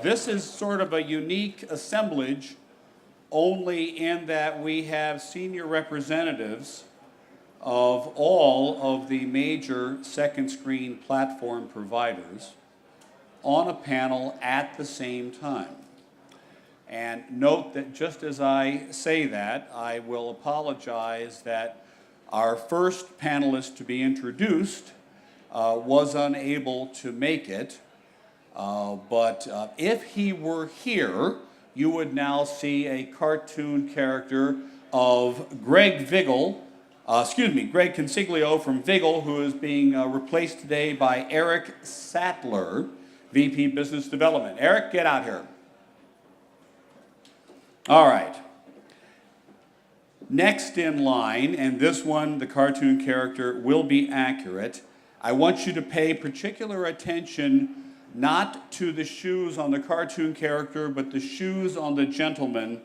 This is sort of a unique assemblage only in that we have senior representatives of all of the major second screen platform providers on a panel at the same time. And note that just as I say that, I will apologize that our first panelist to be introduced was unable to make it. But if he were here, you would now see a cartoon character of Greg Consiglio from Vigil, who is being replaced today by Eric Sattler, VP Business Development. Eric, get out here. All right. Next in line, and this one, the cartoon character will be accurate. I want you to pay particular attention not to the shoes on the cartoon character, but the shoes on the gentleman,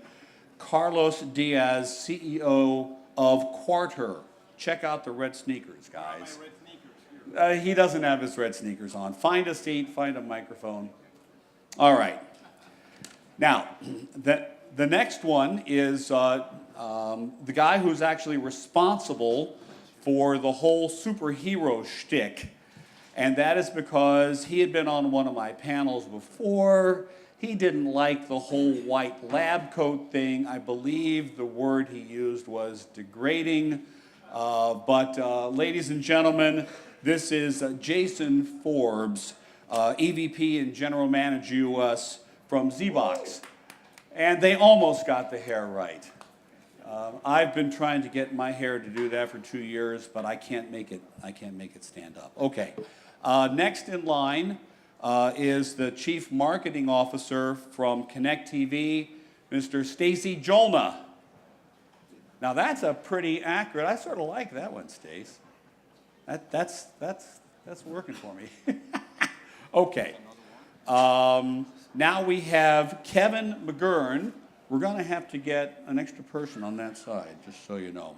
Carlos Diaz, CEO of Quarter. Check out the red sneakers, guys. He doesn't have his red sneakers on. Find a seat, find a microphone. All right. Now, the next one is the guy who's actually responsible for the whole superhero shtick. And that is because he had been on one of my panels before. He didn't like the whole white lab coat thing. I believe the word he used was degrading. But ladies and gentlemen, this is Jason Forbes, EVP and General Manager US from Zbox. And they almost got the hair right. I've been trying to get my hair to do that for 2 years, but I can't make it stand up. Okay. Next in line is the Chief Marketing Officer from Connect TV, Mr. Stacy Jolna. Now that's a pretty accurate. I sort of like that one, Stace. That's working for me. Okay. Now we have Kevin McGurn. We're going to have to get an extra person on that side, just so you know.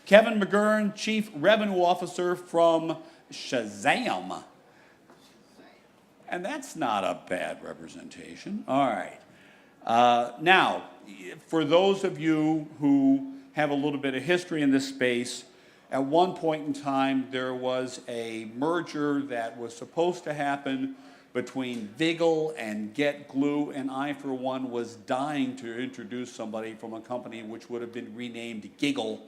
Kevin McGurn, Chief Revenue Officer from Shazam. And that's not a bad representation. All right. Now, for those of you who have a little bit of history in this space, at one point in time, there was a merger that was supposed to happen between Vigil and Get Glue, and I, for one, was dying to introduce somebody from a company which would have been renamed Giggle,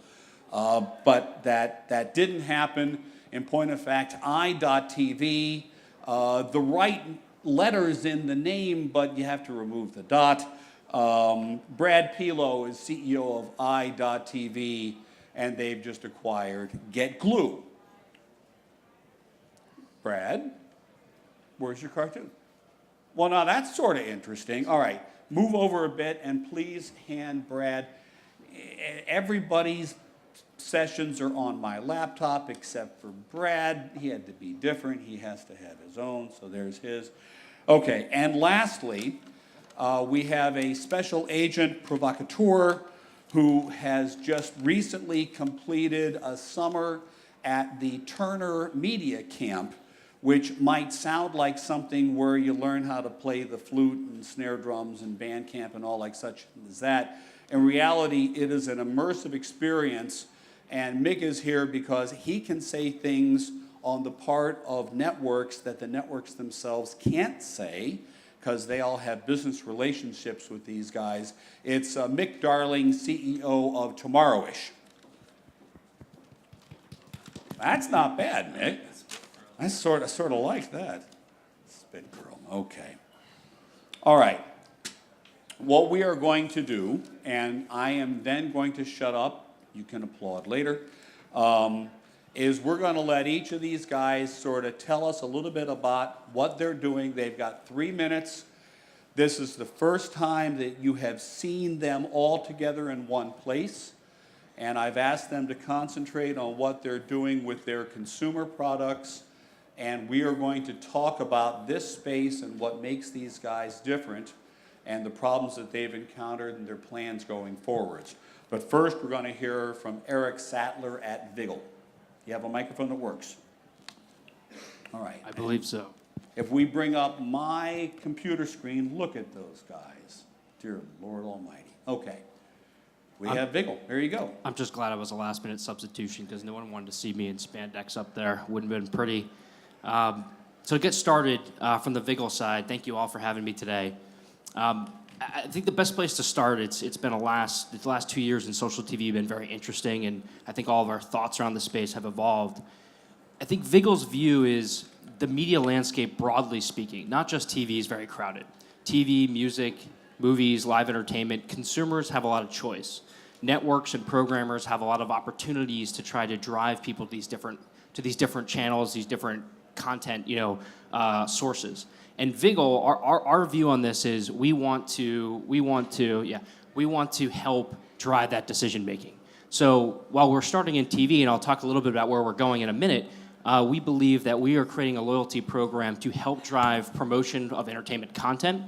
but that didn't happen. In point of fact, I.TV, the right letters in the name, but you have to remove the dot. Brad Pilo is CEO of I.TV, and they've just acquired Get Glue. Brad? Where's your cartoon? Well, now that's sort of interesting. All right, move over a bit and please hand Brad. Everybody's sessions are on my laptop except for Brad. He had to be different. He has to have his own, so there's his. Okay, and lastly, we have a special agent provocateur who has just recently completed a summer at the Turner Media Camp, which might sound like something where you learn how to play the flute and snare drums and band camp and all like such as that. In reality, it is an immersive experience, and Mick is here because he can say things on the part of networks that the networks themselves can't say, because they all have business relationships with these guys. It's Mick Darling, CEO of Tomorrowish. That's not bad, Mick. I sort of like that. Spit girl, okay. All right. What we are going to do, and I am then going to shut up, you can applaud later, is we're going to let each of these guys sort of tell us a little bit about what they're doing. They've got 3 minutes. This is the first time that you have seen them all together in one place, and I've asked them to concentrate on what they're doing with their consumer products. And we are going to talk about this space and what makes these guys different and the problems that they've encountered and their plans going forwards. But first, we're going to hear from Eric Sattler at Vigil. You have a microphone that works? All right. I believe so. If we bring up my computer screen, look at those guys. Dear Lord Almighty. Okay. We have Vigil. There you go. I'm just glad I was a last-minute substitution because no one wanted to see me in spandex up there. Wouldn't have been pretty. So to get started from the Vigil side, thank you all for having me today. I think the best place to start, it's been the last 2 years in social TV have been very interesting, and I think all of our thoughts around the space have evolved. I think Vigil's view is the media landscape, broadly speaking, not just TV, is very crowded. TV, music, movies, live entertainment, consumers have a lot of choice. Networks and programmers have a lot of opportunities to try to drive people to these different channels, these different content, sources. And Vigil, our view on this is we want to help drive that decision making. So while we're starting in TV, and I'll talk a little bit about where we're going in a minute, we believe that we are creating a loyalty program to help drive promotion of entertainment content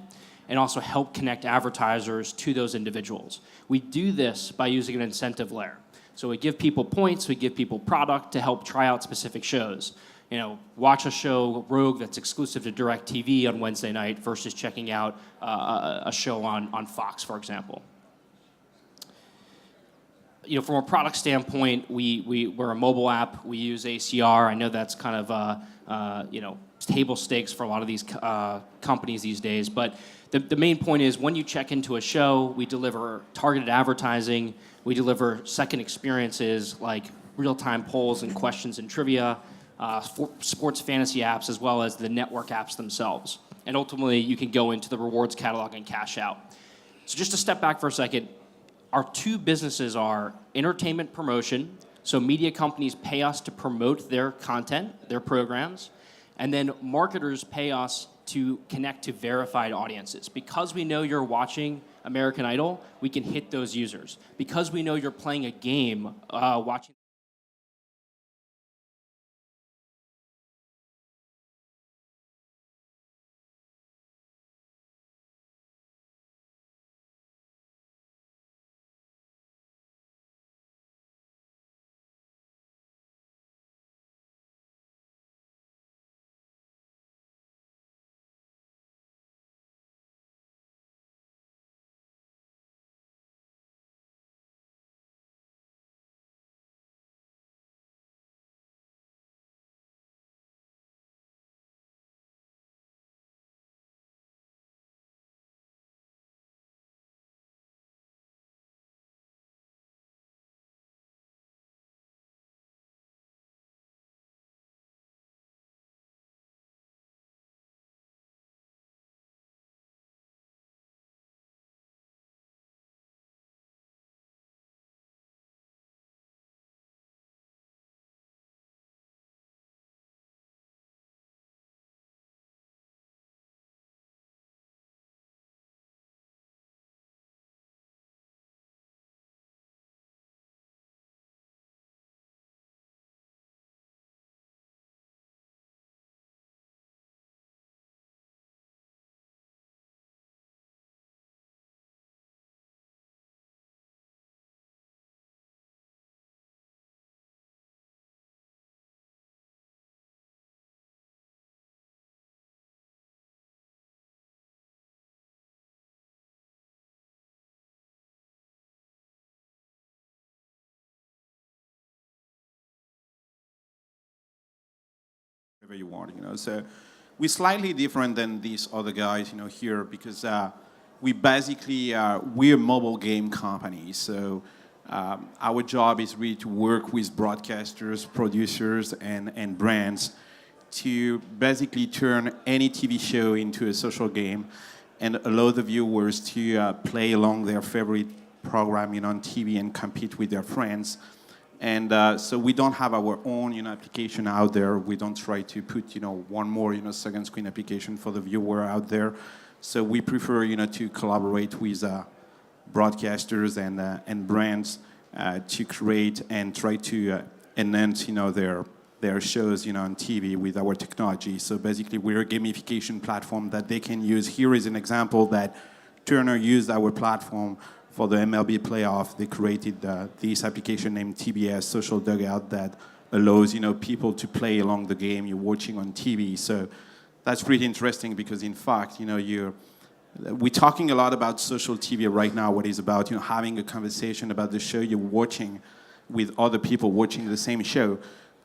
and also help connect advertisers to those individuals. We do this by using an incentive layer. So we give people points, we give people product to help try out specific shows. Watch a show, Rogue, that's exclusive to DirecTV on Wednesday night versus checking out a show on Fox, for example. From a product standpoint, we're a mobile app. We use ACR. I know that's kind of table stakes for a lot of these companies these days. But the main point is when you check into a show, we deliver targeted advertising. We deliver second experiences like real-time polls and questions and trivia, sports fantasy apps, as well as the network apps themselves. And ultimately, you can go into the rewards catalog and cash out. So just to step back for a second, our two businesses are entertainment promotion, so media companies pay us to promote their content, their programs, and then marketers pay us to connect to verified audiences. Because we know you're watching American Idol, we can hit those users. Because we know you're playing a game, watching whatever you want, So we're slightly different than these other guys, here because we basically we're a mobile game company. So our job is really to work with broadcasters, producers, and brands to basically turn any TV show into a social game and allow the viewers to play along their favorite program, on TV and compete with their friends. And so we don't have our own, application out there. We don't try to put, one more, second screen application for the viewer out there. So we prefer, to collaborate with broadcasters and brands to create and try to enhance, their shows, on TV with our technology. So basically, we're a gamification platform that they can use. Here is an example that Turner used our platform for the MLB playoff. They created this application named TBS Social Dugout that allows people to play along the game you're watching on TV. So that's pretty interesting because, in fact, we're talking a lot about social TV right now, what is about having a conversation about the show you're watching with other people watching the same show.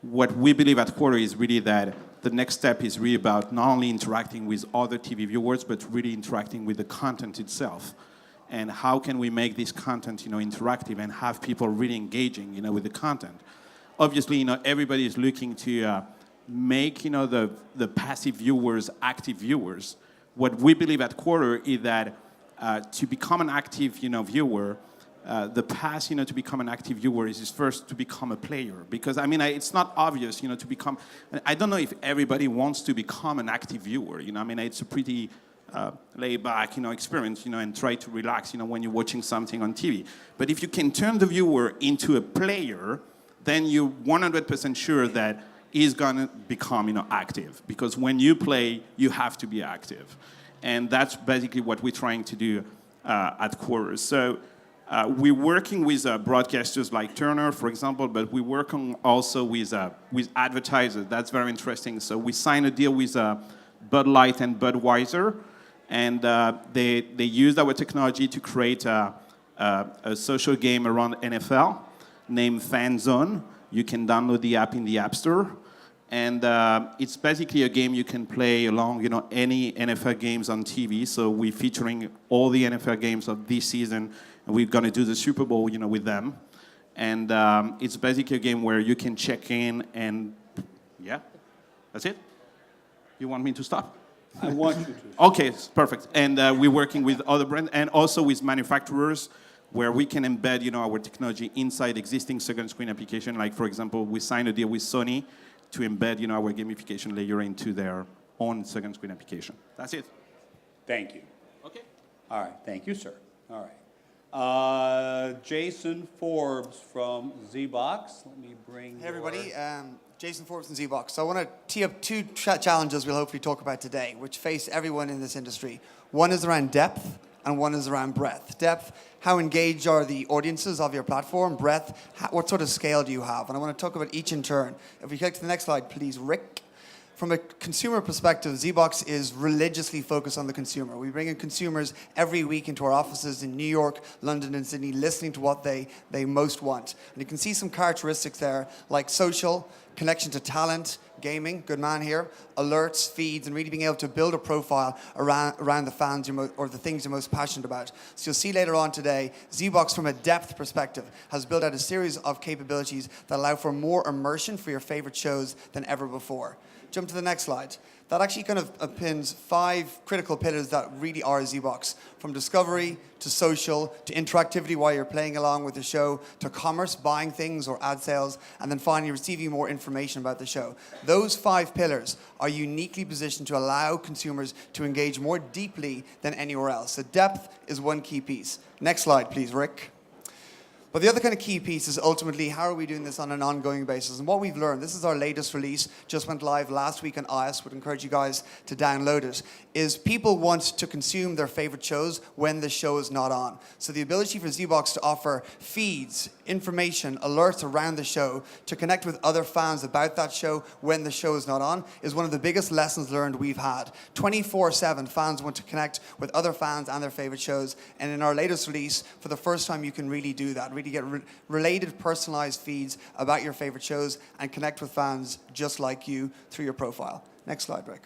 What we believe at Quarter is really that the next step is really about not only interacting with other TV viewers, but really interacting with the content itself. And how can we make this content interactive and have people really engaging with the content? Obviously, everybody is looking to make the passive viewers active viewers. What we believe at Quarter is that to become an active viewer, the path to become an active viewer is first to become a player. Because it's not obvious to become. I don't know if everybody wants to become an active viewer. It's a pretty laid back experience and try to relax when you're watching something on TV. But if you can turn the viewer into a player, then you're 100% sure that he's gonna become active, because when you play, you have to be active, and that's basically what we're trying to do at Quarters. So we're working with broadcasters like Turner, for example, but we work also with advertisers. That's very interesting. So we signed a deal with Bud Light and Budweiser, and they used our technology to create a social game around NFL named Fan Zone. You can download the app in the App Store. And it's basically a game you can play along, any NFL games on TV. So we're featuring all the NFL games of this season, and we're going to do the Super Bowl, with them. And it's basically a game where you can check in and, yeah, that's it. You want me to stop? I want you to. Okay, perfect. And we're working with other brands and also with manufacturers, where we can embed, our technology inside existing second screen application. Like, for example, we signed a deal with Sony to embed, our gamification layer into their own second screen application. That's it. Thank you. Okay. All right, thank you, sir. All right. Jason Forbes from ZBox. Let me bring Hey, everybody. Jason Forbes from ZBox. So I want to tee up two challenges we'll hopefully talk about today, which face everyone in this industry. One is around depth, and one is around breadth. Depth, how engaged are the audiences of your platform? Breadth, what sort of scale do you have? And I want to talk about each in turn. If we click to the next slide, please, Rick. From a consumer perspective, ZBox is religiously focused on the consumer. We bring in consumers every week into our offices in New York, London, and Sydney, listening to what they most want. And you can see some characteristics there, like social, connection to talent, gaming, good man here, alerts, feeds, and really being able to build a profile around the fans or the things you're most passionate about. So you'll see later on today, ZBox from a depth perspective has built out a series of capabilities that allow for more immersion for your favorite shows than ever before. Jump to the next slide. That actually kind of pins 5 critical pillars that really are ZBox. From discovery, to social, to interactivity while you're playing along with the show, to commerce, buying things or ad sales, and then finally receiving more information about the show. Those 5 pillars are uniquely positioned to allow consumers to engage more deeply than anywhere else. So depth is one key piece. Next slide, please, Rick. But the other kind of key piece is ultimately how are we doing this on an ongoing basis? And what we've learned, this is our latest release, just went live last week on iOS, would encourage you guys to download it, is people want to consume their favorite shows when the show is not on. So the ability for ZBox to offer feeds, information, alerts around the show, to connect with other fans about that show when the show is not on, is one of the biggest lessons learned we've had. 24/7, fans want to connect with other fans and their favorite shows. And in our latest release, for the first time, you can really do that. Really get related, personalized feeds about your favorite shows and connect with fans just like you through your profile. Next slide, Rick.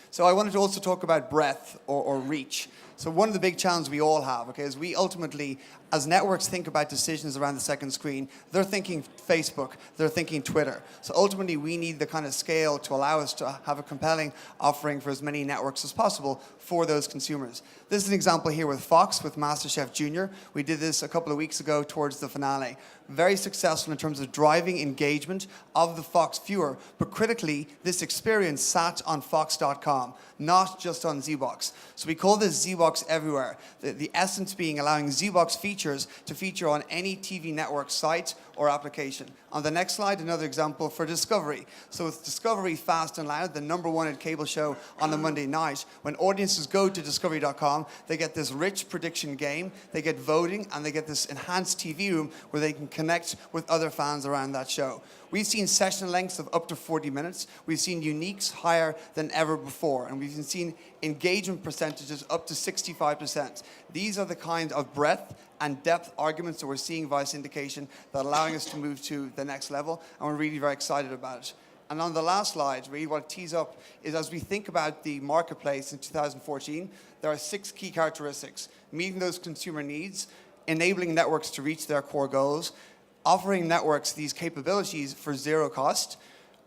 So I wanted to also talk about breadth or reach. So one of the big challenges we all have, okay, is we ultimately, as networks think about decisions around the second screen, they're thinking Facebook, they're thinking Twitter. So ultimately, we need the kind of scale to allow us to have a compelling offering for as many networks as possible for those consumers. This is an example here with Fox, with MasterChef Junior. We did this a couple of weeks ago towards the finale. Very successful in terms of driving engagement of the Fox viewer, but critically, this experience sat on Fox.com, not just on ZBox. So we call this ZBox Everywhere. The essence being allowing ZBox features to feature on any TV network site or application. On the next slide, another example for Discovery. So with Discovery Fast and Loud, the #1 cable show on a Monday night, when audiences go to discovery.com, they get this rich prediction game, they get voting, and they get this enhanced TV room where they can connect with other fans around that show. We've seen session lengths of up to 40 minutes. We've seen uniques higher than ever before. And we've seen engagement percentages up to 65%. These are the kind of breadth and depth arguments that we're seeing via syndication that are allowing us to move to the next level. And we're really very excited about it. And on the last slide, really what it tees up is as we think about the marketplace in 2014, there are 6 key characteristics. Meeting those consumer needs, enabling networks to reach their core goals, offering networks these capabilities for zero cost,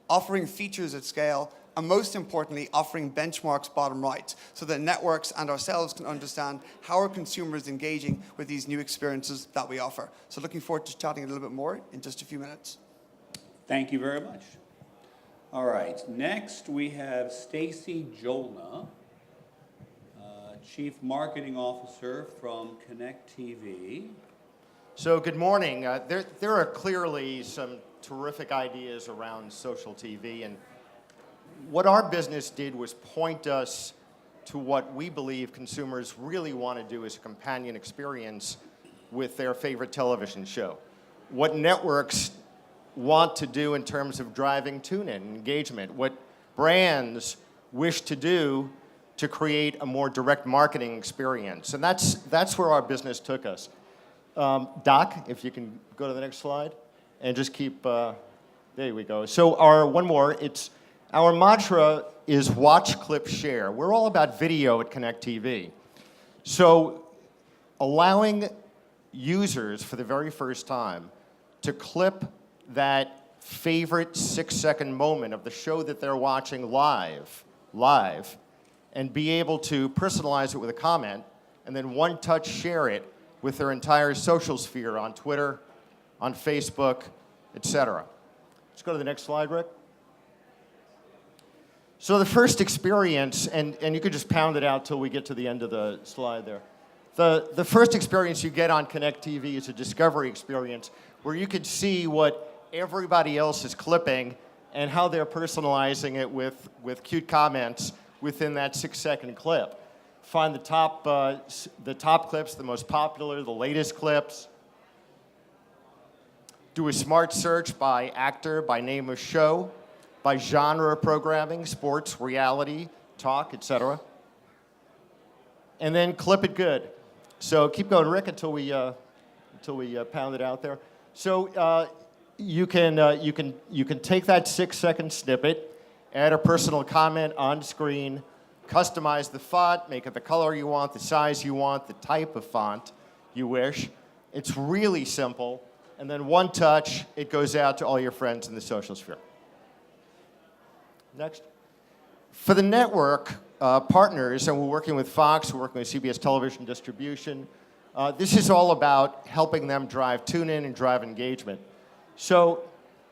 offering features at scale, and most importantly, offering benchmarks bottom right, so that networks and ourselves can understand how are consumers engaging with these new experiences that we offer. So looking forward to chatting a little bit more in just a few minutes. Thank you very much. All right, next we have Stacy Jolna, Chief Marketing Officer from Connect TV. So good morning. There are clearly some terrific ideas around social TV, and what our business did was point us to what we believe consumers really want to do as a companion experience with their favorite television show. What networks want to do in terms of driving tune-in engagement, what brands wish to do to create a more direct marketing experience. And that's where our business took us. Doc, if you can go to the next slide, and just keep, there we go. So our mantra is watch, clip, share. We're all about video at Connect TV. So allowing users for the very first time to clip that favorite 6-second moment of the show that they're watching live, and be able to personalize it with a comment, and then one-touch share it with their entire social sphere on Twitter, on Facebook, etc. Let's go to the next slide, Rick. So the first experience, and you could just pound it out till we get to the end of the slide there. The first experience you get on Connect TV is a discovery experience where you can see what everybody else is clipping and how they're personalizing it with cute comments within that 6-second clip. Find the top clips, the most popular, the latest clips. Do a smart search by actor, by name of show, by genre of programming, sports, reality, talk, etc. And then clip it good. So keep going, Rick, until we pound it out there. So you can take that 6-second snippet, add a personal comment on screen, customize the font, make it the color you want, the size you want, the type of font you wish. It's really simple. And then one touch, it goes out to all your friends in the social sphere. Next. For the network partners, and we're working with Fox, we're working with CBS Television Distribution, this is all about helping them drive tune-in and drive engagement. So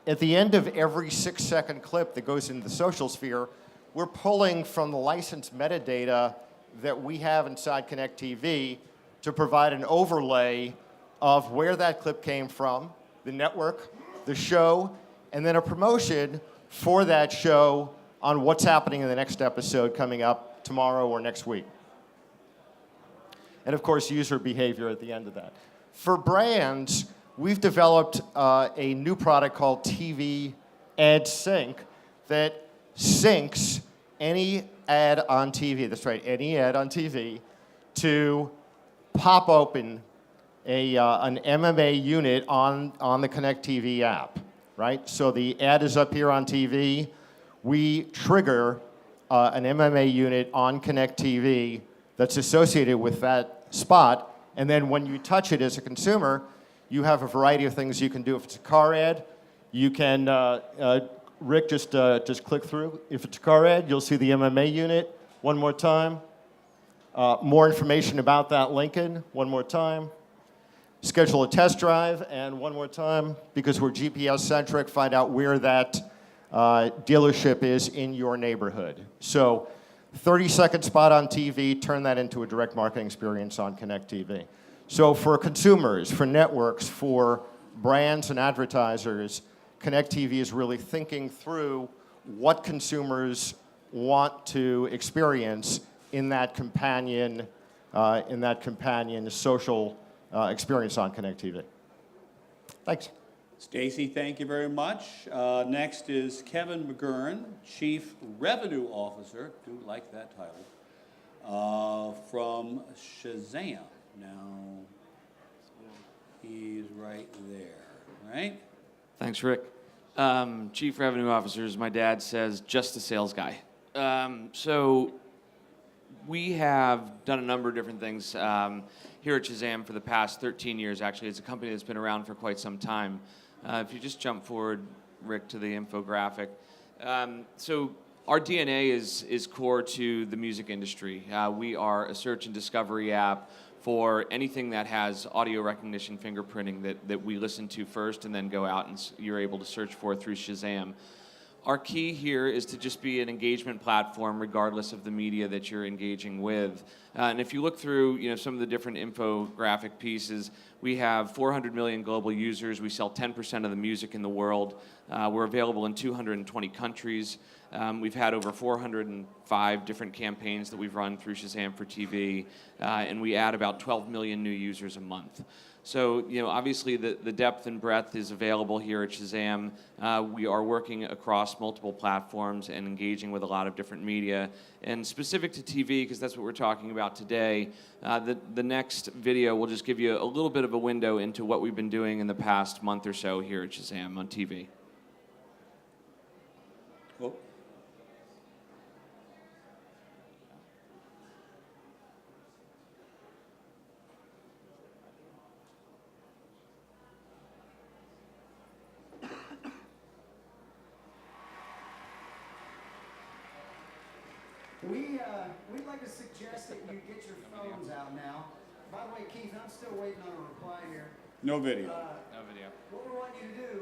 at the end of every 6-second clip that goes into the social sphere, we're pulling from the licensed metadata that we have inside Connect TV to provide an overlay of where that clip came from, the network, the show, and then a promotion for that show on what's happening in the next episode coming up tomorrow or next week. And of course, user behavior at the end of that. For brands, we've developed a new product called TV Ad Sync that syncs any ad on TV, that's right, any ad on TV, to pop open an MMA unit on the Connect TV app, right? So the ad is up here on TV. We trigger an MMA unit on Connect TV that's associated with that spot, and then when you touch it as a consumer, you have a variety of things you can do. If it's a car ad, you can, Rick, just click through. If it's a car ad, you'll see the MMA unit. One more time. More information about that Lincoln. One more time. Schedule a test drive, and one more time, because we're GPS-centric, find out where that dealership is in your neighborhood. So 30-second spot on TV, turn that into a direct marketing experience on Connect TV. So for consumers, for networks, for brands and advertisers, Connect TV is really thinking through what consumers want to experience in that companion social experience on Connect TV. Thanks. Stacy, thank you very much. Next is Kevin McGurn, Chief Revenue Officer, do like that title, from Shazam. Now, he's right there, right? Thanks, Rick. Chief Revenue Officer, as my dad says, just a sales guy. So we have done a number of different things here at Shazam for the past 13 years, actually. It's a company that's been around for quite some time. If you just jump forward, Rick, to the infographic. So our DNA is core to the music industry. We are a search and discovery app for anything that has audio recognition fingerprinting that we listen to first and then go out and you're able to search for through Shazam. Our key here is to just be an engagement platform regardless of the media that you're engaging with. And if you look through some of the different infographic pieces, we have 400 million global users. We sell 10% of the music in the world. We're available in 220 countries. We've had over 405 different campaigns that we've run through Shazam for TV, and we add about 12 million new users a month. So, obviously the depth and breadth is available here at Shazam. We are working across multiple platforms and engaging with a lot of different media. And specific to TV, because that's what we're talking about today, the next video will just give you a little bit of a window into what we've been doing in the past month or so here at Shazam on TV. Cool. We'd like to suggest that you get your phones out now. By the way, Keith, I'm still waiting on a reply here. No video. No video. What we want you to do,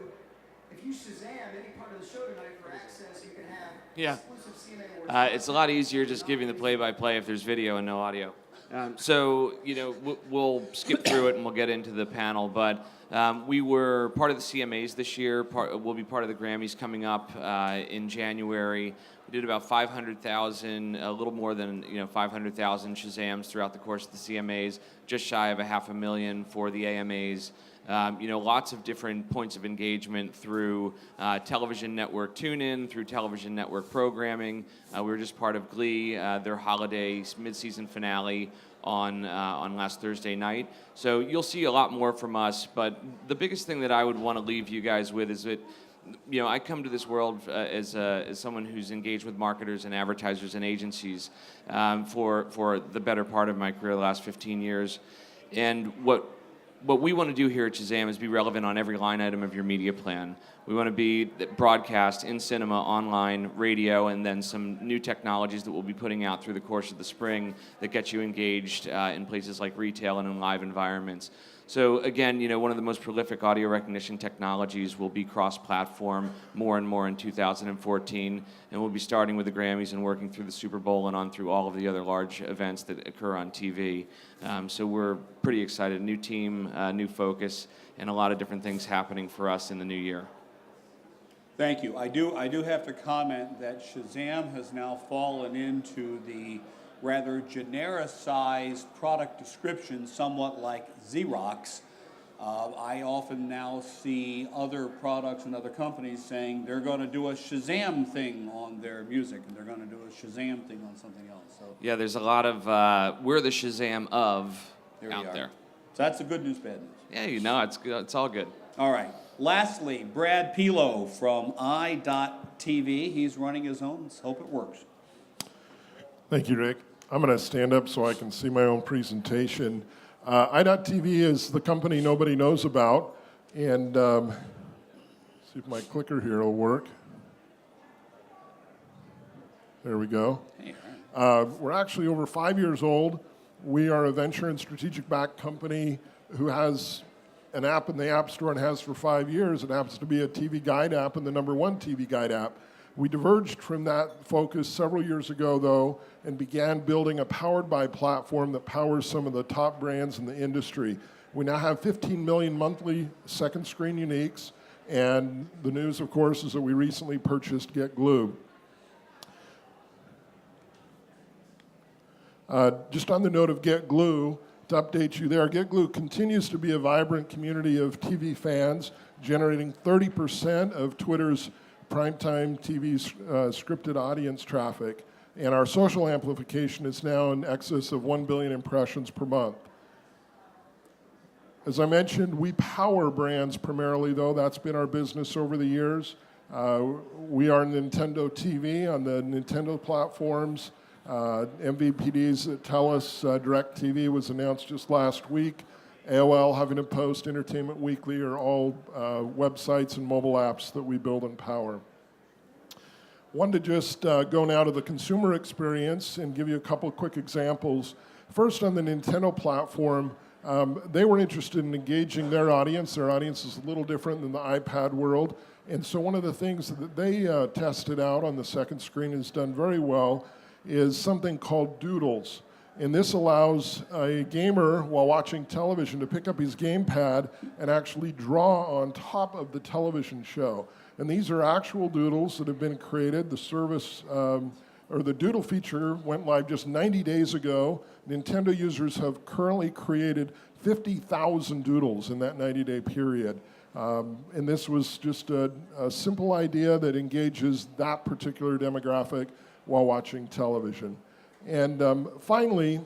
if you Shazam any part of the show tonight for access, you can have Yeah. exclusive CMA awards. It's a lot easier just giving the play-by-play if there's video and no audio. So, we'll skip through it and we'll get into the panel. But we were part of the CMAs this year. We'll be part of the Grammys coming up in January. We did about 500,000, a little more than 500,000 Shazams throughout the course of the CMAs, just shy of 500,000 for the AMAs. Lots of different points of engagement through television network tune-in, through television network programming. We were just part of Glee, their holiday mid-season finale on last Thursday night. So you'll see a lot more from us, but the biggest thing that I would want to leave you guys with is that I come to this world as someone who's engaged with marketers and advertisers and agencies for the better part of my career, the last 15 years. And what we want to do here at Shazam is be relevant on every line item of your media plan. We want to be broadcast in cinema, online, radio, and then some new technologies that we'll be putting out through the course of the spring that get you engaged in places like retail and in live environments. So again, one of the most prolific audio recognition technologies will be cross-platform more and more in 2014, and we'll be starting with the Grammys and working through the Super Bowl and on through all of the other large events that occur on TV. So we're pretty excited. New team, new focus, and a lot of different things happening for us in the new year. Thank you. I do have to comment that Shazam has now fallen into the rather genericized product description, somewhat like Xerox. I often now see other products and other companies saying they're going to do a Shazam thing on their music, and they're going to do a Shazam thing on something else. So Yeah, there's a lot of, we're the Shazam of out there. So that's the good news, bad news. Yeah, it's all good. All right. Lastly, Brad Pilo from i.TV. He's running his own. Let's hope it works. Thank you, Rick. I'm going to stand up so I can see my own presentation. i.TV is the company nobody knows about, and see if my clicker here will work. There we go. Hey, all right. We're actually over 5 years old. We are a venture and strategic-backed company who has an app in the App Store and has for 5 years. It happens to be a TV guide app and the #1 TV guide app. We diverged from that focus several years ago, though, and began building a powered by platform that powers some of the top brands in the industry. We now have 15 million monthly second screen uniques, and the news, of course, is that we recently purchased Get Glue. Just on the note of Get Glue, to update you there, Get Glue continues to be a vibrant community of TV fans, generating 30% of Twitter's primetime TV scripted audience traffic, and our social amplification is now in excess of 1 billion impressions per month. As I mentioned, we power brands primarily, though. That's been our business over the years. We are Nintendo TV on the Nintendo platforms. MVPDs at TELUS, DirecTV was announced just last week. AOL, Huffington Post, Entertainment Weekly are all websites and mobile apps that we build and power. Wanted to just go now to the consumer experience and give you a couple quick examples. First, on the Nintendo platform, they were interested in engaging their audience. Their audience is a little different than the iPad world. And so one of the things that they tested out on the second screen has done very well is something called Doodles. And this allows a gamer, while watching television, to pick up his gamepad and actually draw on top of the television show. And these are actual doodles that have been created. The service, or the Doodle feature, went live just 90 days ago. Nintendo users have currently created 50,000 doodles in that 90-day period. And this was just a simple idea that engages that particular demographic while watching television. And finally,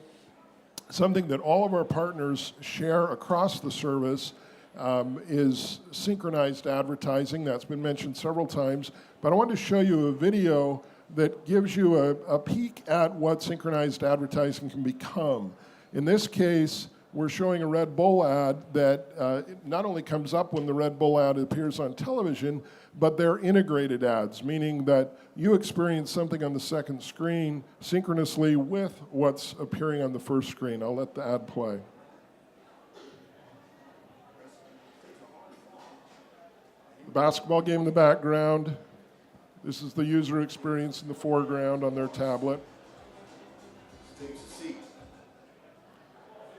something that all of our partners share across the service is synchronized advertising. That's been mentioned several times. But I wanted to show you a video that gives you a peek at what synchronized advertising can become. In this case, we're showing a Red Bull ad that not only comes up when the Red Bull ad appears on television, but they're integrated ads, meaning that you experience something on the second screen synchronously with what's appearing on the first screen. I'll let the ad play. The basketball game in the background. This is the user experience in the foreground on their tablet.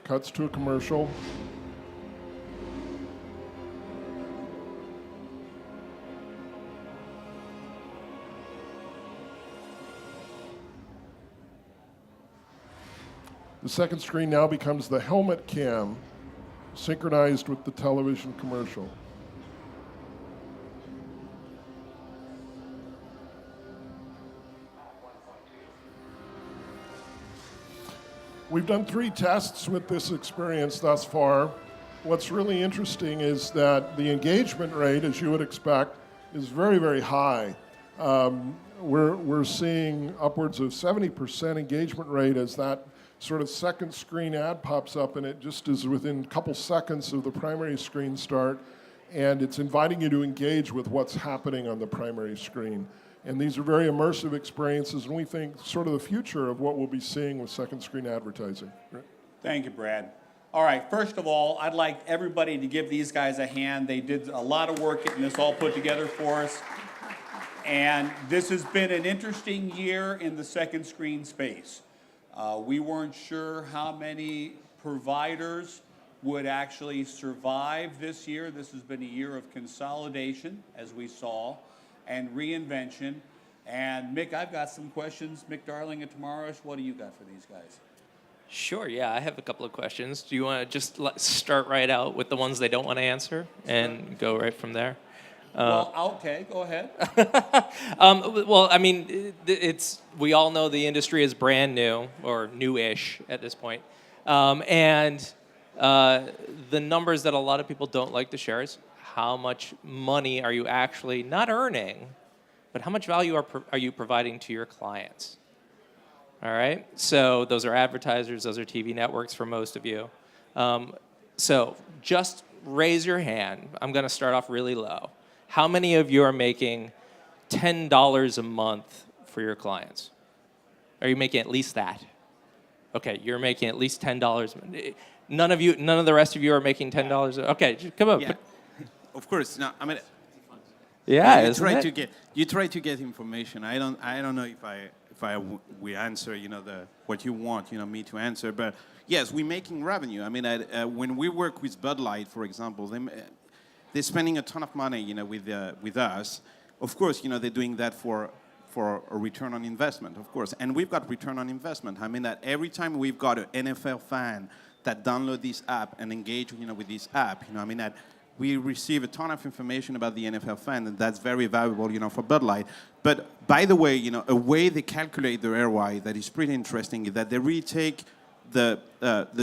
Cuts to a commercial. The second screen now becomes the helmet cam, synchronized with the television commercial. We've done 3 tests with this experience thus far. What's really interesting is that the engagement rate, as you would expect, is very, very high. We're seeing upwards of 70% engagement rate as that sort of second screen ad pops up, and it just is within a couple seconds of the primary screen start, and it's inviting you to engage with what's happening on the primary screen. And these are very immersive experiences, and we think sort of the future of what we'll be seeing with second screen advertising. Thank you, Brad. All right, first of all, I'd like everybody to give these guys a hand. They did a lot of work getting this all put together for us. And this has been an interesting year in the second screen space. We weren't sure how many providers would actually survive this year. This has been a year of consolidation, as we saw, and reinvention. And Mick, I've got some questions. Mick Darling at Tomorrow's, what do you got for these guys? Sure, yeah, I have a couple of questions. Do you want to just start right out with the ones they don't want to answer and go right from there? Well, okay, go ahead. Well, I mean, we all know the industry is brand new, or new-ish at this point. And the numbers that a lot of people don't like to share is how much money are you actually not earning, but how much value are you providing to your clients? All right? So those are advertisers, those are TV networks for most of you. So just raise your hand. I'm going to start off really low. How many of you are making $10 a month for your clients? Are you making at least that? Okay, you're making at least $10. None of the rest of you are making $10. Okay, come on. Yeah. Of course. No, I mean, Yeah, you try to get information. I don't know if we answer, what you want, me to answer. But yes, we're making revenue. I mean, when we work with Bud Light, for example, they're spending a ton of money, with us. Of course, they're doing that for a return on investment, of course. And we've got return on investment. I mean that every time we've got an NFL fan that download this app and engage, with this app, that we receive a ton of information about the NFL fan, and that's very valuable, for Bud Light. But by the way, a way they calculate their ROI that is pretty interesting is that they really take the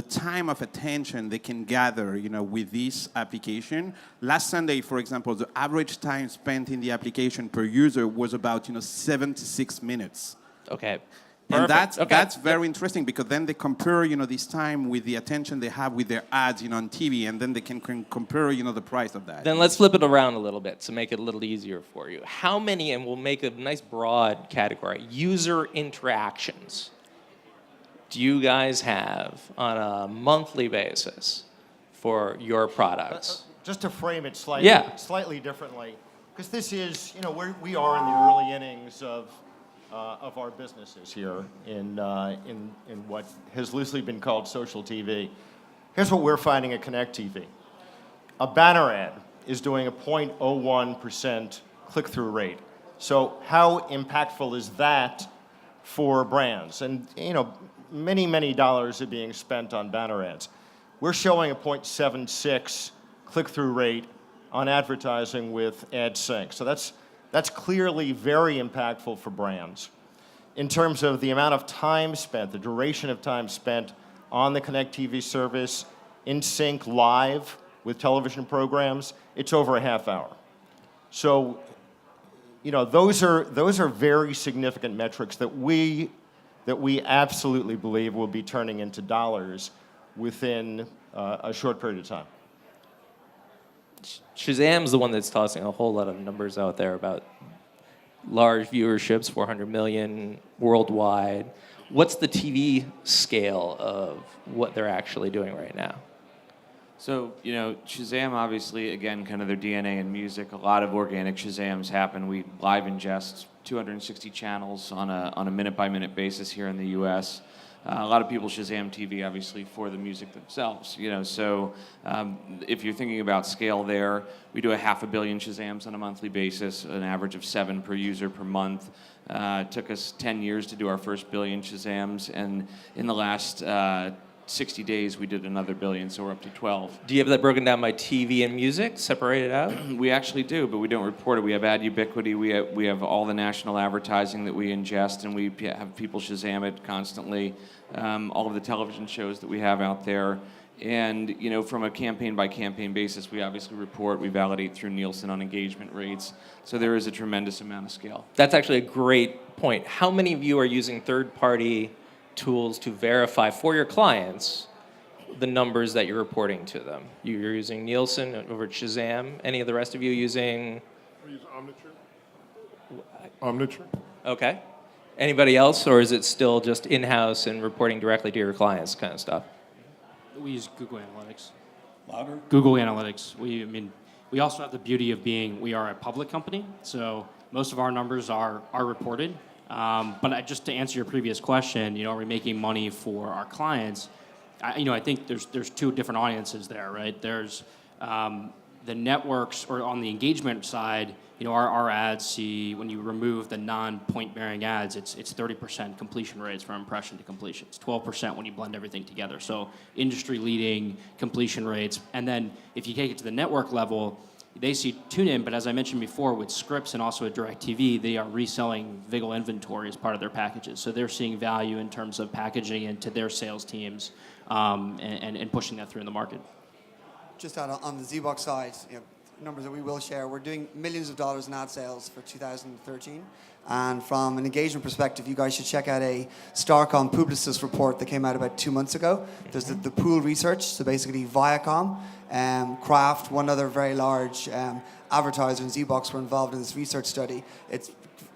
time of attention they can gather, with this application. Last Sunday, for example, the average time spent in the application per user was about, 76 minutes. Okay. And Perfect. that's very interesting because then they compare, this time with the attention they have with their ads, on TV, and then they can compare, the price of that. Then let's flip it around a little bit to make it a little easier for you. How many, and we'll make a nice broad category, user interactions do you guys have on a monthly basis for your products? Just to frame it slightly differently, because this is, we are in the early innings of our businesses here in what has loosely been called social TV. Here's what we're finding at Connect TV. A banner ad is doing a 0.01% click-through rate. So how impactful is that for brands? And, many, many dollars are being spent on banner ads. We're showing a 0.76 click-through rate on advertising with AdSync. So that's clearly very impactful for brands. In terms of the amount of time spent, the duration of time spent on the Connect TV service, in sync live with television programs, it's over a half hour. So, those are very significant metrics that we absolutely believe will be turning into dollars within a short period of time. Shazam's the one that's tossing a whole lot of numbers out there about large viewerships, 400 million worldwide. What's the TV scale of what they're actually doing right now? So, Shazam, obviously, again, kind of their DNA in music. A lot of organic Shazams happen. We live ingest 260 channels on a minute-by-minute basis here in the U.S. A lot of people Shazam TV, obviously, for the music themselves. So if you're thinking about scale there, we do 500 million Shazams on a monthly basis, an average of 7 per user per month. It took us 10 years to do our first billion Shazams, and in the last 60 days, we did another billion, so we're up to 12. Do you have that broken down by TV and music, separated out? We actually do, but we don't report it. We have ad ubiquity. We have all the national advertising that we ingest, and we have people Shazam it constantly. All of the television shows that we have out there. And, from a campaign-by-campaign basis, we obviously report, we validate through Nielsen on engagement rates. So there is a tremendous amount of scale. That's actually a great point. How many of you are using third-party tools to verify for your clients the numbers that you're reporting to them? You're using Nielsen over at Shazam. Any of the rest of you using? We use Omniture. Okay. Anybody else, or is it still just in-house and reporting directly to your clients kind of stuff? We use Google Analytics. Louder? Google Analytics. We also have the beauty of we are a public company, so most of our numbers are reported. But just to answer your previous question, are we making money for our clients? I think there's two different audiences there, right? There's the networks, or on the engagement side, our ads see, when you remove the non-point bearing ads, it's 30% completion rates from impression to completion. It's 12% when you blend everything together. So industry leading completion rates. And then if you take it to the network level, they see TuneIn, but as I mentioned before, with Scripps and also with DirecTV, they are reselling Vigil inventory as part of their packages. So they're seeing value in terms of packaging into their sales teams and pushing that through in the market. Just on the ZBox side, numbers that we will share, we're doing millions of dollars in ad sales for 2013. And from an engagement perspective, you guys should check out a Starcom Publicis report that came out about 2 months ago. There's the pool research, so basically Viacom, Kraft, one other very large advertiser in ZBox were involved in this research study. It's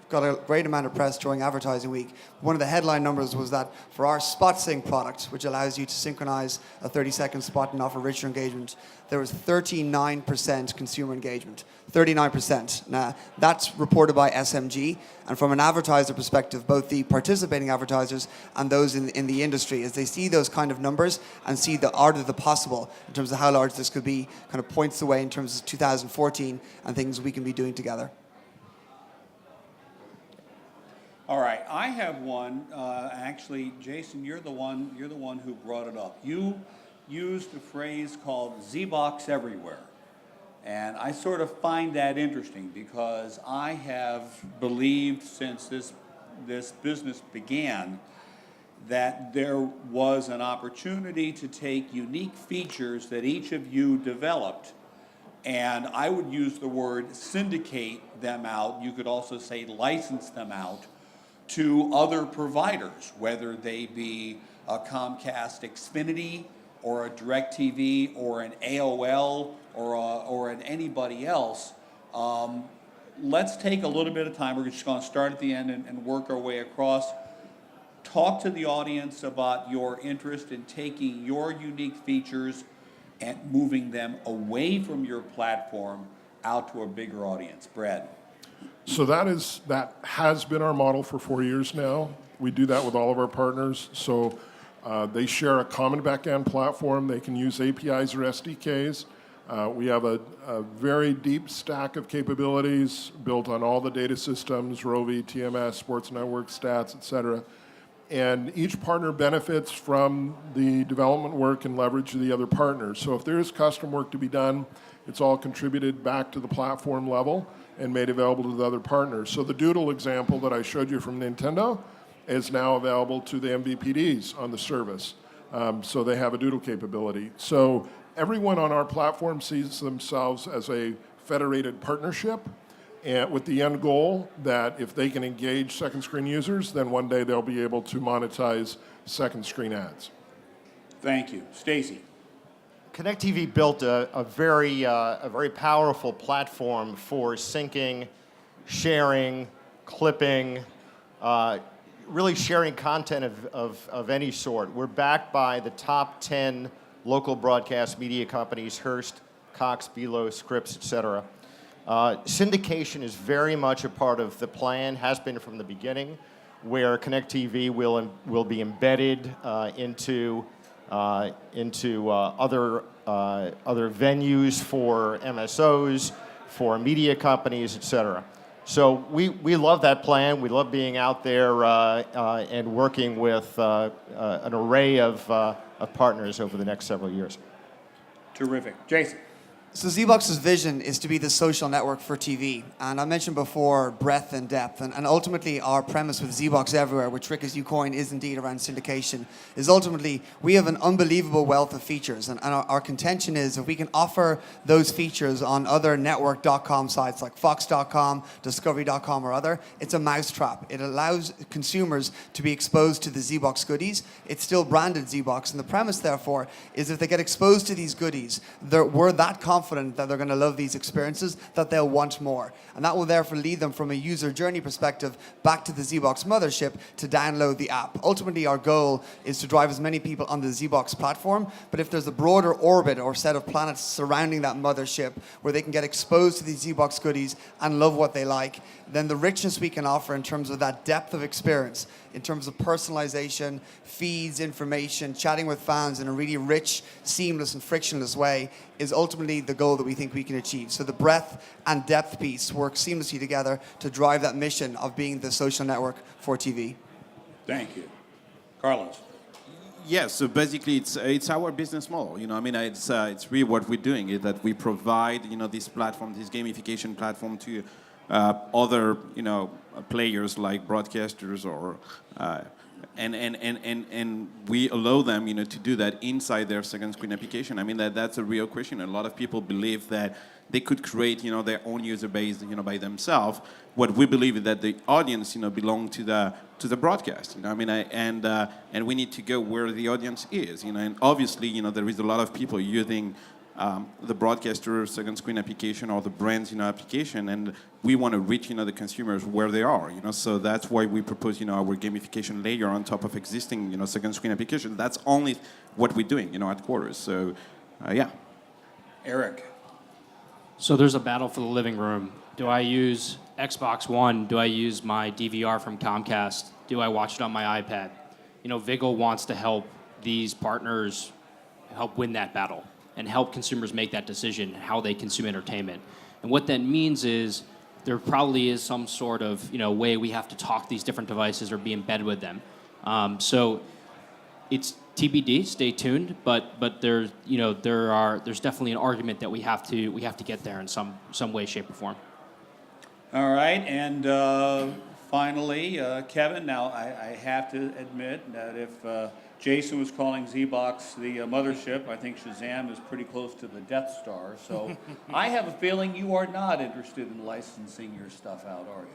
got a great amount of press during advertising week. One of the headline numbers was that for our Spot Sync product, which allows you to synchronize a 30-second spot and offer richer engagement, there was 39% consumer engagement. 39%. Now, that's reported by SMG, and from an advertiser perspective, both the participating advertisers and those in the industry, as they see those kind of numbers and see the art of the possible in terms of how large this could be, kind of points the way in terms of 2014 and things we can be doing together. All right, I have one. Actually, Jason, you're the one who brought it up. You used a phrase called Z-Box everywhere. And I sort of find that interesting because I have believed since this business began that there was an opportunity to take unique features that each of you developed, and I would use the word syndicate them out. You could also say license them out to other providers, whether they be a Comcast Xfinity or a DirecTV or an AOL or an anybody else. Let's take a little bit of time. We're just going to start at the end and work our way across. Talk to the audience about your interest in taking your unique features and moving them away from your platform out to a bigger audience. Brad. So that has been our model for 4 years now. We do that with all of our partners. So they share a common backend platform. They can use APIs or SDKs. We have a very deep stack of capabilities built on all the data systems, Rovi, TMS, Sports Network, Stats, et cetera. And each partner benefits from the development work and leverage of the other partners. So if there is custom work to be done, it's all contributed back to the platform level and made available to the other partners. So the Doodle example that I showed you from Nintendo is now available to the MVPDs on the service. So they have a Doodle capability. So everyone on our platform sees themselves as a federated partnership, and with the end goal that if they can engage second screen users, then one day they'll be able to monetize second screen ads. Thank you. Stacy. Connect TV built a very powerful platform for syncing, sharing, clipping, really sharing content of any sort. We're backed by the top 10 local broadcast media companies, Hearst, Cox, Belo, Scripps, et cetera. Syndication is very much a part of the plan, has been from the beginning, where Connect TV will be embedded into other venues for MSOs, for media companies, et cetera. So we love that plan. We love being out there and working with an array of partners over the next several years. Terrific. Jason. So Z-Box's vision is to be the social network for TV. And I mentioned before breadth and depth. And ultimately our premise with Z-Box Everywhere, which Rick, as you coined, is indeed around syndication, is ultimately we have an unbelievable wealth of features. And our contention is if we can offer those features on other network.com sites like Fox.com, Discovery.com or other, it's a mousetrap. It allows consumers to be exposed to the Z-Box goodies. It's still branded Z-Box. And the premise, therefore, is if they get exposed to these goodies, we're that confident that they're going to love these experiences, that they'll want more. And that will therefore lead them from a user journey perspective back to the Z-Box mothership to download the app. Ultimately, our goal is to drive as many people on the Z-Box platform, but if there's a broader orbit or set of planets surrounding that mothership where they can get exposed to these Z-Box goodies and love what they like, then the richness we can offer in terms of that depth of experience, in terms of personalization, feeds, information, chatting with fans in a really rich, seamless, and frictionless way is ultimately the goal that we think we can achieve. So the breadth and depth piece work seamlessly together to drive that mission of being the social network for TV. Thank you. Carlos. Yes, so basically it's our business model. It's really what we're doing is that we provide this platform, this gamification platform to other players like broadcasters or and we allow them to do that inside their second screen application. I mean that's a real question. A lot of people believe that they could create their own user base by themselves. What we believe is that the audience belong to the broadcast. And we need to go where the audience is. And obviously there is a lot of people using the broadcaster second screen application or the brand's application, and we want to reach the consumers where they are. So that's why we propose our gamification layer on top of existing second screen application. That's only what we're doing at Quarters. So yeah. Eric. So there's a battle for the living room. Do I use Xbox One? Do I use my DVR from Comcast? Do I watch it on my iPad? Vigil wants to help these partners help win that battle and help consumers make that decision how they consume entertainment. And what that means is there probably is some sort of way we have to talk these different devices or be embedded with them. So it's TBD. Stay tuned. But there's definitely an argument that we have to get there in some way, shape, or form. All right, and finally, Kevin, now I have to admit that if Jason was calling ZBox the mothership, I think Shazam is pretty close to the Death Star, so I have a feeling you are not interested in licensing your stuff out, are you?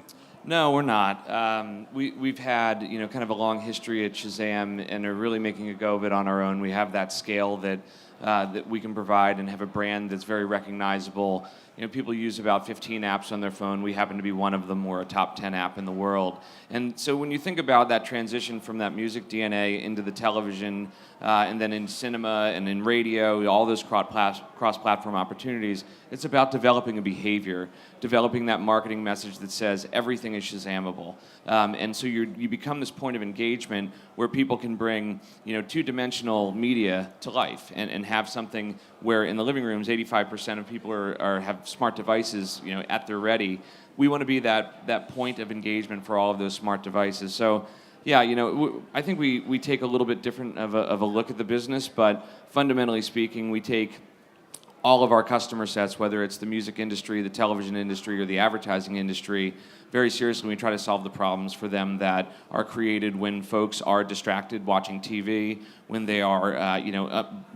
No, we're not. We've had kind of a long history at Shazam and are really making a go of it on our own. We have that scale that we can provide and have a brand that's very recognizable. People use about 15 apps on their phone. We happen to be one of them. We're a top 10 app in the world. And so when you think about that transition from that music DNA into the television and then in cinema and in radio, all those cross-platform opportunities, it's about developing a behavior, developing that marketing message that says everything is Shazamable. And so you become this point of engagement where people can bring two-dimensional media to life and have something where in the living rooms 85% of people have smart devices at their ready. We want to be that point of engagement for all of those smart devices. So yeah, I think we take a little bit different of a look at the business, but fundamentally speaking, we take all of our customer sets, whether it's the music industry, the television industry, or the advertising industry, very seriously. We try to solve the problems for them that are created when folks are distracted watching TV, when they are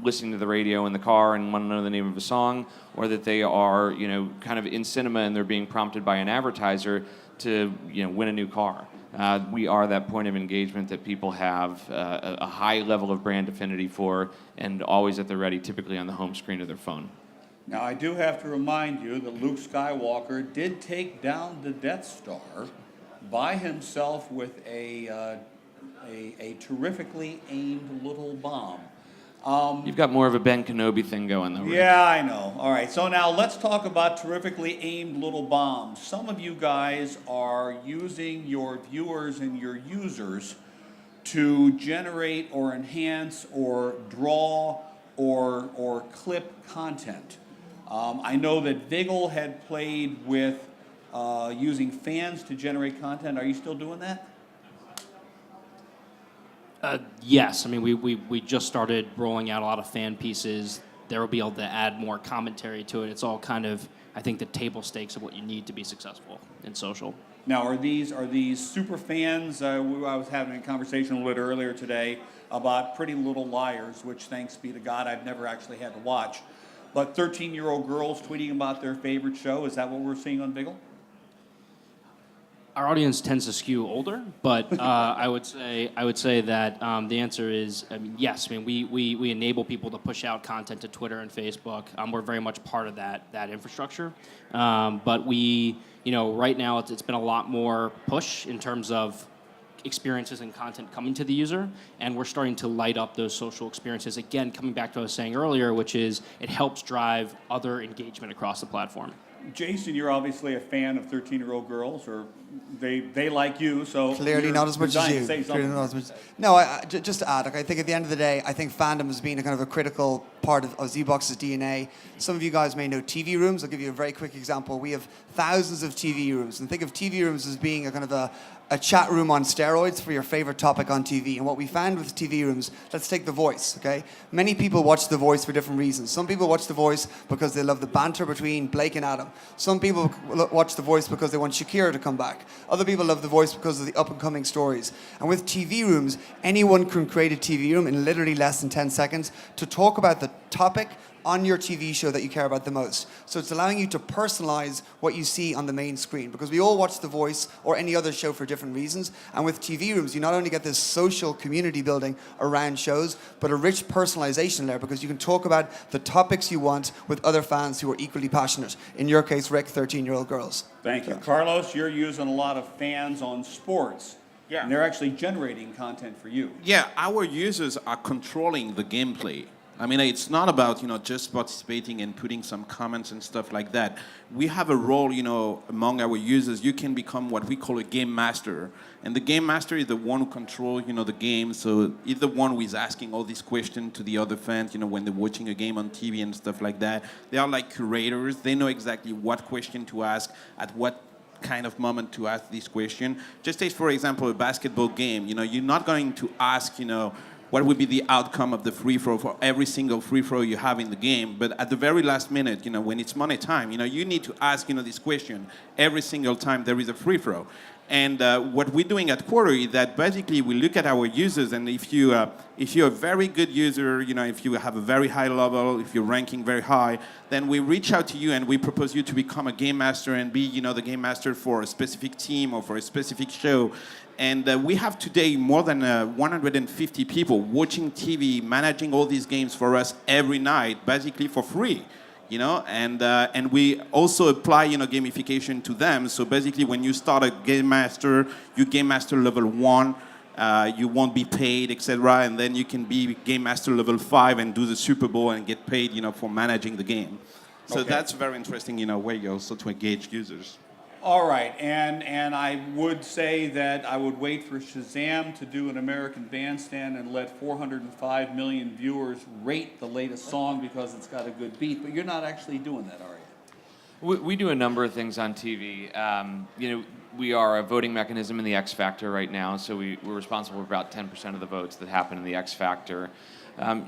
listening to the radio in the car and want to know the name of a song, or that they are kind of in cinema and they're being prompted by an advertiser to win a new car. We are that point of engagement that people have a high level of brand affinity for and always at the ready, typically on the home screen of their phone. Now, I do have to remind you that Luke Skywalker did take down the Death Star by himself with a terrifically aimed little bomb. You've got more of a Ben Kenobi thing going, though, right? Yeah, I know. All right, so now let's talk about terrifically aimed little bombs. Some of you guys are using your viewers and your users to generate or enhance or draw or clip content. I know that Vigil had played with using fans to generate content. Are you still doing that? Yes, I mean we just started rolling out a lot of fan pieces. There will be able to add more commentary to it. It's all kind of, I think, the table stakes of what you need to be successful in social. Now, are these super fans? I was having a conversation a little bit earlier today about Pretty Little Liars, which, thanks be to God, I've never actually had to watch. But 13-year-old girls tweeting about their favorite show, is that what we're seeing on Vigil? Our audience tends to skew older, but I would say that the answer is yes. I mean, we enable people to push out content to Twitter and Facebook. We're very much part of that infrastructure. But right now it's been a lot more push in terms of experiences and content coming to the user, and we're starting to light up those social experiences. Again, coming back to what I was saying earlier, which is it helps drive other engagement across the platform. Jason, you're obviously a fan of 13-year-old girls, or they like you, so clearly not as much as you. Clearly not as much. No, just to add, I think at the end of the day, I think fandom has been a kind of a critical part of ZBox's DNA. Some of you guys may know TV rooms. I'll give you a very quick example. We have thousands of TV rooms, and think of TV rooms as being a kind of a chat room on steroids for your favorite topic on TV. And what we found with TV rooms, let's take The Voice, okay? Many people watch The Voice for different reasons. Some people watch The Voice because they love the banter between Blake and Adam. Some people watch The Voice because they want Shakira to come back. Other people love The Voice because of the up-and-coming stories. And with TV rooms, anyone can create a TV room in literally less than 10 seconds to talk about the topic on your TV show that you care about the most. So it's allowing you to personalize what you see on the main screen, because we all watch The Voice or any other show for different reasons. And with TV rooms, you not only get this social community building around shows, but a rich personalization there, because you can talk about the topics you want with other fans who are equally passionate. In your case, Rick, 13-year-old girls. Thank you. Carlos, you're using a lot of fans on sports. Yeah. And they're actually generating content for you. Yeah, our users are controlling the gameplay. I mean, it's not about, just participating and putting some comments and stuff like that. We have a role, among our users. You can become what we call a game master. And the game master is the one who controls, the game. So he's the one who is asking all these questions to the other fans, when they're watching a game on TV and stuff like that. They are like curators. They know exactly what question to ask at what kind of moment to ask this question. Just take, for example, a basketball game. You're not going to ask, what would be the outcome of the free throw for every single free throw you have in the game. But at the very last minute, when it's money time, you need to ask, this question every single time there is a free throw. And what we're doing at Quarter is that basically we look at our users, and if you're a very good user, if you have a very high level, if you're ranking very high, then we reach out to you and we propose you to become a game master and be, the game master for a specific team or for a specific show. And we have today more than 150 people watching TV, managing all these games for us every night, basically for free. And we also apply, gamification to them. So basically, when you start a game master, you game master level 1, you won't be paid, etc. And then you can be game master level 5 and do the Super Bowl and get paid, for managing the game. So that's very interesting, way also to engage users. All right, and I would say that I would wait for Shazam to do an American Bandstand and let 405 million viewers rate the latest song because it's got a good beat, but you're not actually doing that, are you? We do a number of things on TV. We are a voting mechanism in the X Factor right now, so we're responsible for about 10% of the votes that happen in the X Factor.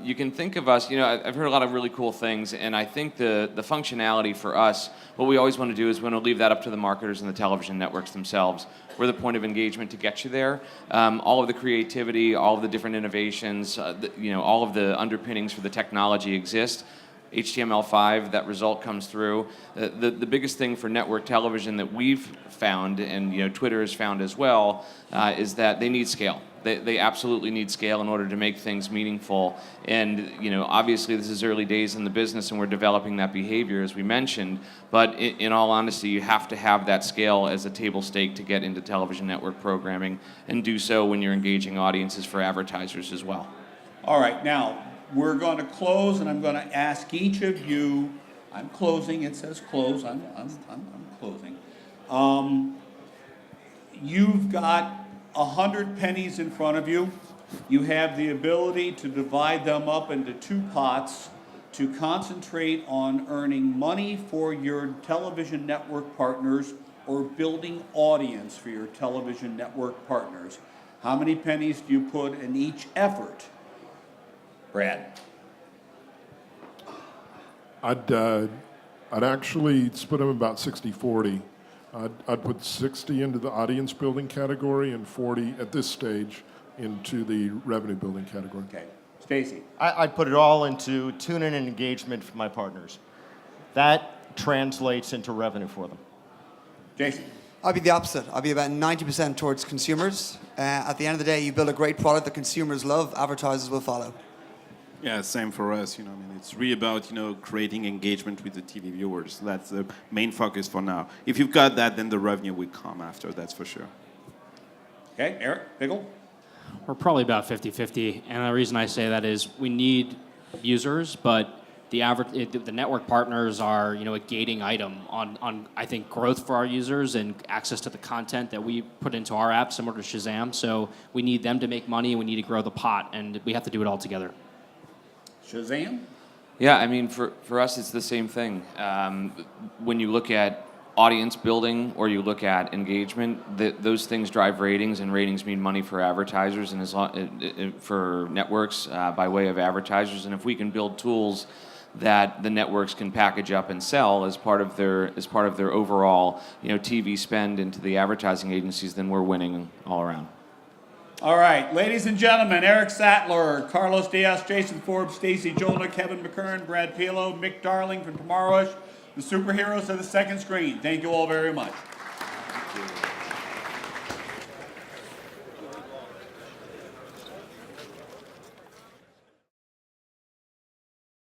You can think of us, I've heard a lot of really cool things, and I think the functionality for us, what we always want to do is we want to leave that up to the marketers and the television networks themselves. We're the point of engagement to get you there. All of the creativity, all of the different innovations, all of the underpinnings for the technology exist. HTML5, that result comes through. The biggest thing for network television that we've found, and Twitter has found as well, is that they need scale. They absolutely need scale in order to make things meaningful. And obviously this is early days in the business, and we're developing that behavior, as we mentioned. But in all honesty, you have to have that scale as a table stake to get into television network programming, and do so when you're engaging audiences for advertisers as well. All right, now we're going to close, and I'm going to ask each of you. I'm closing. It says close. I'm closing. You've got 100 pennies in front of you. You have the ability to divide them up into 2 pots to concentrate on earning money for your television network partners or building audience for your television network partners. How many pennies do you put in each effort? Brad? I'd actually split them about 60-40. I'd put 60 into the audience building category and 40 at this stage into the revenue building category. Okay. Stacy? I'd put it all into tune-in and engagement for my partners. That translates into revenue for them. Jason? I'll be the opposite. I'll be about 90% towards consumers. At the end of the day, you build a great product that consumers love, advertisers will follow. Yeah, same for us. It's really about creating engagement with the TV viewers. That's the main focus for now. If you've got that, then the revenue will come after. That's for sure. Okay, Eric, Biggle? We're probably about 50-50, and the reason I say that is we need users, but the network partners are a gating item on I think growth for our users and access to the content that we put into our app, similar to Shazam. So we need them to make money, and we need to grow the pot, and we have to do it all together. Shazam? Yeah, I mean, for us, it's the same thing. When you look at audience building or you look at engagement, those things drive ratings, and ratings mean money for advertisers and for networks by way of advertisers. And if we can build tools that the networks can package up and sell as part of their overall TV spend into the advertising agencies, then we're winning all around. All right, ladies and gentlemen, Eric Sattler, Carlos Diaz, Jason Forbes, Stacy Jolna, Kevin McKern, Brad Pilo, Mick Darling from Tomorrowish, the superheroes of the second screen. Thank you all very much. Thank you.